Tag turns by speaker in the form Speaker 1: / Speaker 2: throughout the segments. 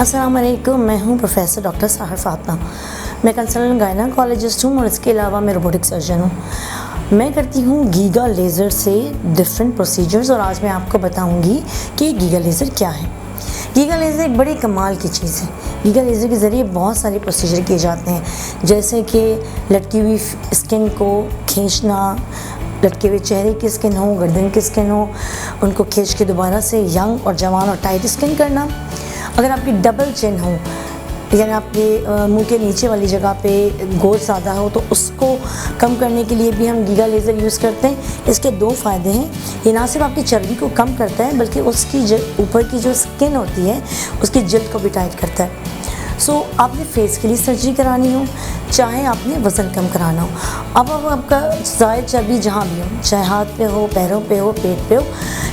Speaker 1: अस्सलाम वालेकुम, मैं हूं प्रोफेसर डॉक्टर साहर फातिमा। मैं कंसल्टेंट गायनेकोलॉजिस्ट हूं और इसके अलावा मैं रोबोटिक सर्जन हूं। मैं करती हूं गीगा लेज़र से डिफरेंट प्रोसीजर्स और आज मैं आपको बताऊंगी कि गीगा लेज़र क्या है। गीगा लेज़र एक बड़ी कमाल की चीज़ है। गीगा लेज़र के ज़रिए बहुत सारे प्रोसीजर किए जाते हैं, जैसे कि लटकी हुई स्किन को खींचना, लटके हुए चेहरे की स्किन हो, गर्दन की स्किन हो, उनको खींच के दोबारा से यंग और जवान और टाइट स्किन करना। अगर आपकी डबल चिन हो, यानी आपके मुंह के नीचे वाली जगह पे गोश्त ज़्यादा हो, तो उसको कम करने के लिए भी हम गीगा लेज़र यूज़ करते हैं। इसके दो फ़ायदे हैं। ये ना सिर्फ आपकी चर्बी को कम करता है, बल्कि उसकी ऊपर की जो स्किन होती है उसकी जल्द को भी टाइट करता है। आपने फेस के लिए सर्जरी करानी हो, चाहे आपने वज़न कम कराना हो, अब आपका ज़ायद चर्बी जहाँ भी हो, चाहे हाथ पे हो, पैरों पे हो, पेट पे हो,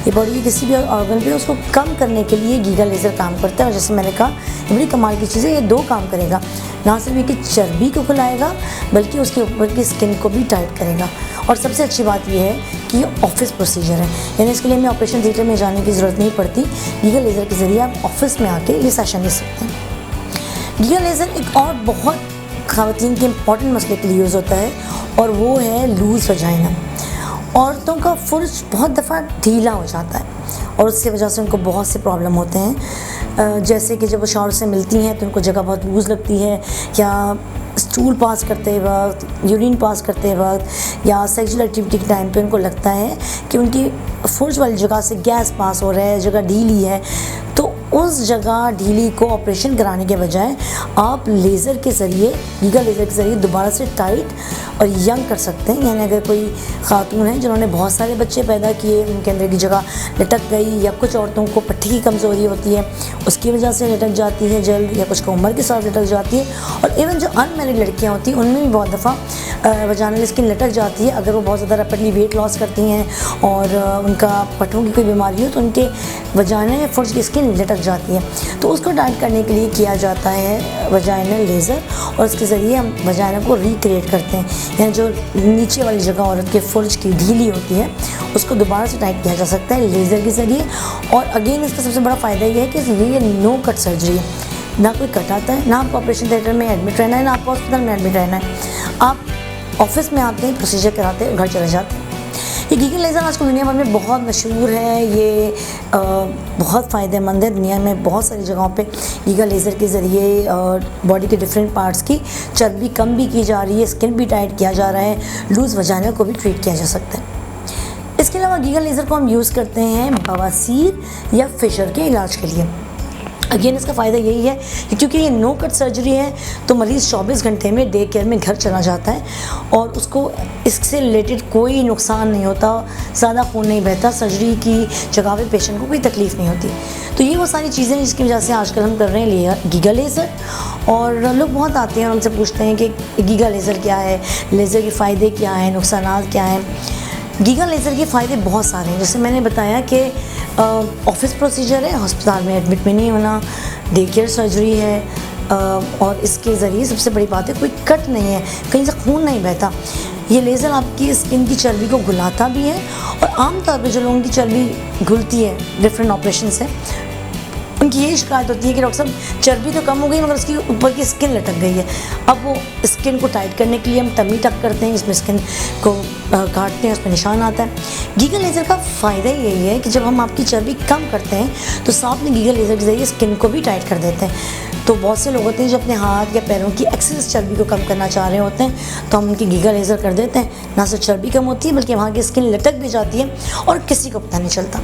Speaker 1: ये बॉडी के किसी भी ऑर्गन पे, उसको कम करने के लिए गीगा लेज़र काम करता है। और जैसे मैंने कहा, ये बड़ी कमाल की चीज़ है। ये दो काम करेगा, ना सिर्फ ये कि चर्बी को खुलाएगा, बल्कि उसके ऊपर की स्किन को भी टाइट करेगा। और सबसे अच्छी बात यह है कि ये ऑफिस प्रोसीजर है, यानी इसके लिए हमें ऑपरेशन थिएटर में जाने की ज़रूरत नहीं पड़ती। गीगा लेज़र के ज़रिए आप ऑफिस में आके ये सेशन ले सकते हैं। गीगा लेज़र एक और बहुत ख़वातीन के इम्पॉर्टेंट मसले के लिए यूज़ होता है, और वो है लूज़ वजाइना। औरतों का फुर्ज बहुत दफ़ा ढीला हो जाता है और उसकी वजह से उनको बहुत से प्रॉब्लम होते हैं, जैसे कि जब वो शॉवर से मिलती हैं तो उनको जगह बहुत लूज़ लगती है, या स्टूल पास करते वक्त, यूरिन पास करते वक्त, या सेक्सुअल एक्टिविटी के टाइम पे उनको लगता है कि उनकी फुर्ज वाली जगह से गैस पास हो रहा है, जगह ढीली है। तो उस जगह ढीली को ऑपरेशन कराने के बजाय आप लेज़र के ज़रिए, गीगा लेज़र के ज़रिए दोबारा से टाइट और यंग कर सकते हैं। यानी अगर कोई खातून है जिन्होंने बहुत सारे बच्चे पैदा किए, उनके अंदर की जगह लटक गई, या कुछ औरतों को पट्टी की कमज़ोरी होती है, उसकी वजह से लटक जाती है जल्द, या कुछ को उम्र के साथ लटक जाती है, और इवन जो अनमैरिड लड़कियाँ होती हैं उनमें भी बहुत दफ़ा वजाइनल स्किन लटक जाती है। अगर वो बहुत ज़्यादा रैपिडली वेट लॉस करती हैं और उनका पट्टों की कोई बीमारी हो, तो उनके वजाइना या फुर्ज की स्किन लटक जाती है। तो उसको टाइट करने के लिए किया जाता है वजाइनल लेज़र, और इसके ज़रिए हम वजाइना को रिक्रिएट करते हैं, यानी जो नीचे वाली जगह औरत के फुर्ज की ढीली होती है उसको दोबारा से टाइट किया जा सकता है लेज़र के ज़रिए। और अगेन इसका सबसे बड़ा फ़ायदा ये है कि ये नो कट सर्जरी है, ना कोई कट आता है, ना आपको ऑपरेशन थिएटर में एडमिट रहना है, ना आपको हॉस्पिटल में एडमिट रहना है। आप ऑफिस में आते हैं, प्रोसीजर कराते हैं, घर चले जाते हैं। ये गीगा लेज़र आजकल दुनिया भर में बहुत मशहूर है। ये बहुत फ़ायदेमंद है। दुनिया में बहुत सारी जगहों पे गीगा लेज़र के ज़रिए बॉडी के डिफरेंट पार्ट्स की चर्बी कम भी की जा रही है, स्किन भी टाइट किया जा रहा है, लूज़ वजाइना को भी ट्रीट किया जा सकता है। इसके अलावा गीगा लेज़र को हम यूज़ करते हैं बवासीर या फिशर के इलाज के लिए। अगेन इसका फ़ायदा यही है कि क्योंकि ये नो कट सर्जरी है, तो मरीज़ 24 घंटे में डे केयर में घर चला जाता है और उसको इससे रिलेटेड कोई नुकसान नहीं होता, ज़्यादा खून नहीं बहता, सर्जरी की जगह पे पेशेंट को कोई तकलीफ़ नहीं होती। तो ये वो सारी चीज़ें जिसकी वजह से आजकल हम कर रहे हैं गीगा लेज़र। और लोग बहुत आते हैं और हमसे पूछते हैं कि गीगा लेज़र क्या है, लेज़र के फ़ायदे क्या हैं, नुकसान क्या हैं। गीगा लेज़र के फ़ायदे बहुत सारे हैं। जैसे मैंने बताया कि ऑफिस प्रोसीजर है, हॉस्पिटल में एडमिट में नहीं होना, डे केयर सर्जरी है, और इसके ज़रिए सबसे बड़ी बात है कोई कट नहीं है, कहीं से खून नहीं बहता। ये लेज़र आपकी स्किन की चर्बी को घुलाता भी है, और आमतौर पर जो लोगों की चर्बी घुलती है डिफरेंट ऑपरेशन से, उनकी यही शिकायत होती है कि डॉक्टर साहब चर्बी तो कम हो गई मगर उसकी ऊपर की स्किन लटक गई है। अब वो स्किन को टाइट करने के लिए हम टमी टक करते हैं, इसमें स्किन को काटते हैं, उस पर निशान आता है। गीगा लेज़र का फ़ायदा यही है कि जब हम आपकी चर्बी कम करते हैं तो साथ में गीगा लेज़र के ज़रिए स्किन को भी टाइट कर देते हैं। तो बहुत से लोग होते हैं जो अपने हाथ या पैरों की एक्सेस चर्बी को कम करना चाह रहे होते हैं, तो हम उनकी गीगा लेज़र कर देते हैं। ना सिर्फ चर्बी कम होती है, बल्कि वहाँ की स्किन लटक भी जाती है और किसी को पता नहीं चलता।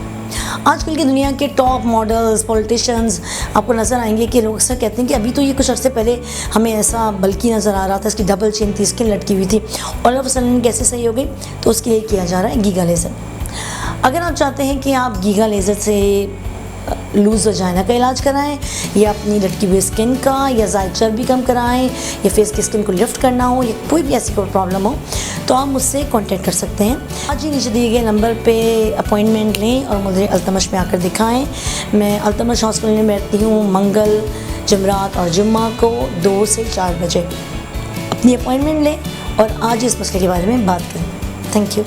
Speaker 1: आजकल की दुनिया के टॉप मॉडल्स, पॉलिटिशियंस आपको नज़र आएंगे कि लोग अक्सर कहते हैं कि अभी तो ये कुछ अर्से पहले हमें ऐसा बल्कि नज़र आ रहा था, इसकी डबल चिन थी, स्किन लटकी हुई थी, और अब सडन कैसे सही हो गई। तो उसके लिए किया जा रहा है गीगा लेज़र। अगर आप चाहते हैं कि आप गीगा लेज़र से लूज़ वजाइना का इलाज कराएं, या अपनी लटकी हुई स्किन का या ज़ायद चर्बी कम कराएं, या फेस की स्किन को लिफ्ट करना हो, या कोई भी ऐसी कोई प्रॉब्लम हो, तो आप मुझसे कांटेक्ट कर सकते हैं। आज ही नीचे दिए गए नंबर पे अपॉइंटमेंट लें और मुझे अल्तमश में आकर दिखाएं। मैं अल्तमश हॉस्पिटल में बैठती हूँ मंगल, जुमरात और जुम्मा को 2 से 4 बजे। अपनी अपॉइंटमेंट लें और आज इस मसले के बारे में बात करें। Thank you.